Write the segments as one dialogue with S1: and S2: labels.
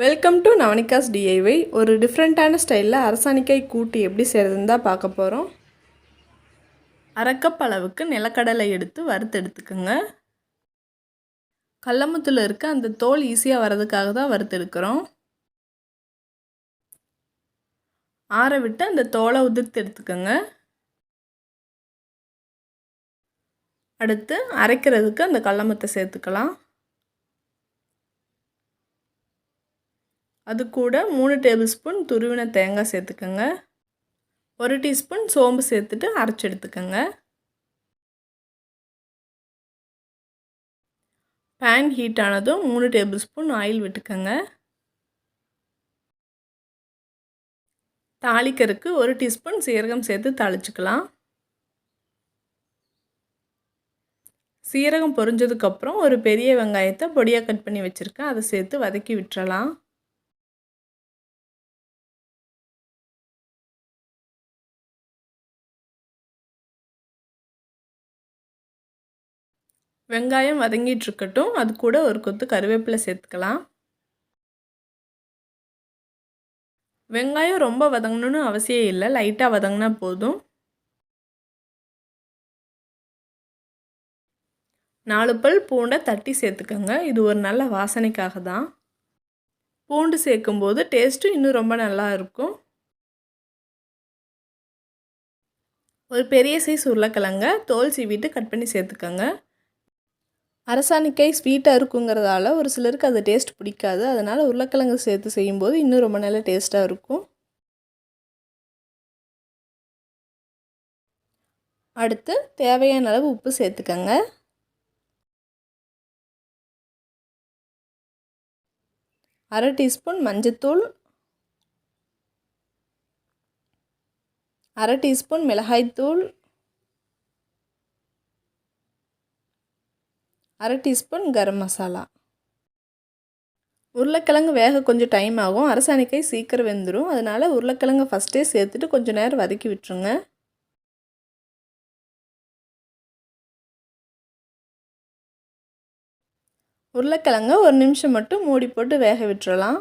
S1: Welcome to நவனிகாஸ் டிஐவை. ஒரு டிஃப்ரெண்ட்டான ஸ்டைலில் அரசாணிக்காய் கூட்டு எப்படி செய்கிறதுன்னு தான் பார்க்க போகிறோம். அரை கப் அளவுக்கு நிலக்கடலை எடுத்து வறுத்து எடுத்துக்கோங்க. கடலமுத்தில் இருக்க அந்த தோல் ஈஸியாக வர்றதுக்காக தான் வறுத்து எடுக்கிறோம். ஆற விட்டு அந்த தோலை உதிர்த்து எடுத்துக்கோங்க. அடுத்து அரைக்கிறதுக்கு அந்த கடலமுத்தை சேர்த்துக்கலாம். அது கூட 3 டேபிள் ஸ்பூன் துருவின தேங்காய் சேர்த்துக்கோங்க. 1 டீஸ்பூன் சோம்பு சேர்த்துட்டு அரைச்சி எடுத்துக்கோங்க. பேன் ஹீட் ஆனதும் 3 டேபிள் ஸ்பூன் ஆயில் விட்டுக்கோங்க. தாளிக்கிறதுக்கு 1 டீஸ்பூன் சீரகம் சேர்த்து தாளிச்சுக்கலாம். சீரகம் பொரிஞ்சதுக்கப்புறம் ஒரு பெரிய வெங்காயத்தை பொடியாக கட் பண்ணி வச்சுருக்கேன், அதை சேர்த்து வதக்கி விட்டுறலாம். வெங்காயம் வதங்கிட்டு இருக்கட்டும். அது கூட ஒரு கொத்து கருவேப்பிலை சேர்த்துக்கலாம். வெங்காயம் ரொம்ப வதங்கணும்னு அவசியம் இல்லை, லைட்டாக வதங்கினா போதும். 4 பல் பூண்டை தட்டி சேர்த்துக்கோங்க. இது ஒரு நல்ல வாசனைக்காக தான். பூண்டு சேர்க்கும்போது டேஸ்ட்டும் இன்னும் ரொம்ப நல்லா இருக்கும். ஒரு பெரிய சைஸ் உருளைக்கிழங்க தோல் சீவிட்டு கட் பண்ணி சேர்த்துக்கோங்க. அரசாணிக்காய் ஸ்வீட்டாக இருக்குங்கிறதால ஒரு சிலருக்கு அது டேஸ்ட் பிடிக்காது. அதனால் உருளைக்கிழங்கு சேர்த்து செய்யும்போது இன்னும் ரொம்ப நல்ல டேஸ்ட்டாக இருக்கும். அடுத்து தேவையான அளவு உப்பு சேர்த்துக்கோங்க. அரை டீஸ்பூன் மஞ்சத்தூள், அரை டீஸ்பூன் மிளகாய்த்தூள், அரை டீஸ்பூன் கரம் மசாலா. உருளைக்கிழங்கு வேக கொஞ்சம் டைம் ஆகும். அரசாணிக்காய் சீக்கிரம் வெந்துடும். அதனால் உருளைக்கிழங்கு ஃபஸ்ட்டே சேர்த்துட்டு கொஞ்சம் நேரம் வதக்கி விட்டுருங்க. உருளைக்கிழங்க ஒரு நிமிஷம் மட்டும் மூடி போட்டு வேக விட்டுறலாம்.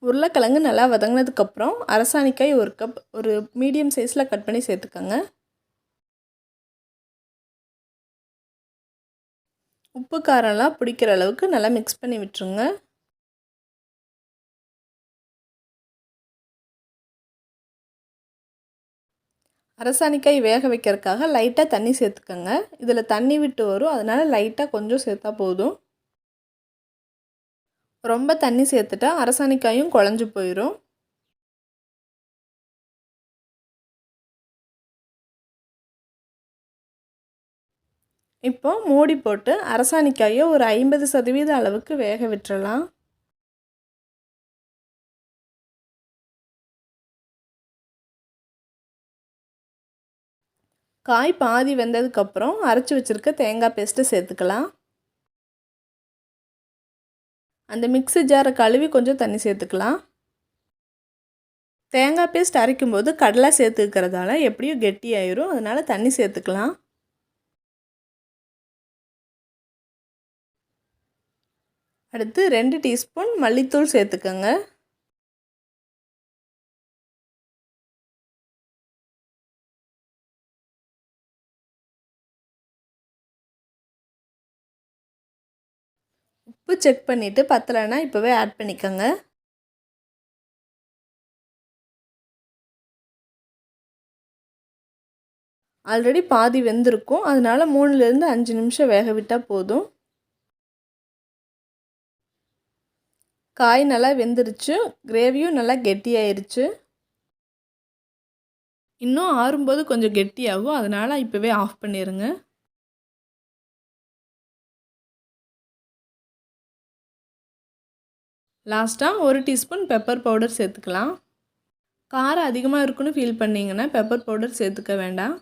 S1: உருளைக்கிழங்கு நல்லா வதங்கினதுக்கப்புறம் அரசாணிக்காய் ஒரு கப் ஒரு மீடியம் சைஸில் கட் பண்ணி சேர்த்துக்கோங்க. உப்பு காரம்லாம் பிடிக்கிற அளவுக்கு நல்லா மிக்ஸ் பண்ணி விட்டுருங்க. அரசாணிக்காய் வேக வைக்கிறதுக்காக லைட்டாக தண்ணி சேர்த்துக்கோங்க. இதில் தண்ணி விட்டு வரும், அதனால் லைட்டாக கொஞ்சம் சேர்த்தா போதும். ரொம்ப தண்ணி சேர்த்துட்டா அரசாணிக்காயும் குழஞ்சி போயிடும். இப்போ மூடி போட்டு அரசாணிக்காயை ஒரு 50% அளவுக்கு வேக விட்டுறலாம். காய் பாதி வெந்ததுக்கப்புறம் அரைச்சி வச்சுருக்க தேங்காய் பேஸ்ட்டு சேர்த்துக்கலாம். அந்த மிக்ஸி ஜாரை கழுவி கொஞ்சம் தண்ணி சேர்த்துக்கலாம். தேங்காய் பேஸ்ட் அரைக்கும்போது கடலை சேர்த்துக்கிறதால எப்படியும் கெட்டி ஆயிரும், அதனால் தண்ணி சேர்த்துக்கலாம். அடுத்து 2 டீஸ்பூன் மல்லித்தூள் சேர்த்துக்கோங்க. உப்பு செக் பண்ணிவிட்டு பத்தலைன்னா இப்போவே ஆட் பண்ணிக்கோங்க. ஆல்ரெடி பாதி வெந்திருக்கும், அதனால் 3லேருந்து 5 நிமிஷம் வேக விட்டால் போதும். காய் நல்லா வெந்துருச்சு, கிரேவியும் நல்லா கெட்டியாயிருச்சு. இன்னும் ஆறும்போது கொஞ்சம் கெட்டியாகும், அதனால் இப்போவே ஆஃப் பண்ணிடுங்க. லாஸ்ட்டாக 1 டீஸ்பூன் பெப்பர் பவுடர் சேர்த்துக்கலாம். காரம் அதிகமாக இருக்குன்னு ஃபீல் பண்ணிங்கன்னா பெப்பர் பவுடர் சேர்த்துக்க வேண்டாம்.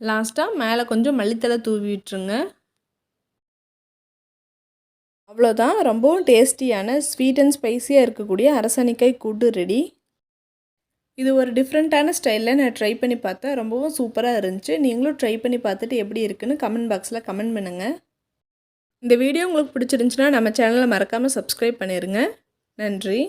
S1: லாஸ்ட்டாக மேலே கொஞ்சம் மல்லித்தழை தூவி விட்டுருங்க. அவ்வளோதான், ரொம்பவும் டேஸ்டியான ஸ்வீட் அண்ட் ஸ்பைஸியாக இருக்கக்கூடிய அரசாணிக்காய் கூட்டு ரெடி. இது ஒரு டிஃப்ரெண்ட்டான ஸ்டைலில் நான் ட்ரை பண்ணி பார்த்தேன். ரொம்பவும் சூப்பராக இருந்துச்சு. நீங்களும் ட்ரை பண்ணி பார்த்துட்டு எப்படி இருக்குன்னு கமெண்ட் பாக்ஸில் கமெண்ட் பண்ணுங்கள். இந்த வீடியோ உங்களுக்கு பிடிச்சிருந்துச்சுன்னா நம்ம சேனலை மறக்காமல் சப்ஸ்கிரைப் பண்ணிடுங்க. நன்றி.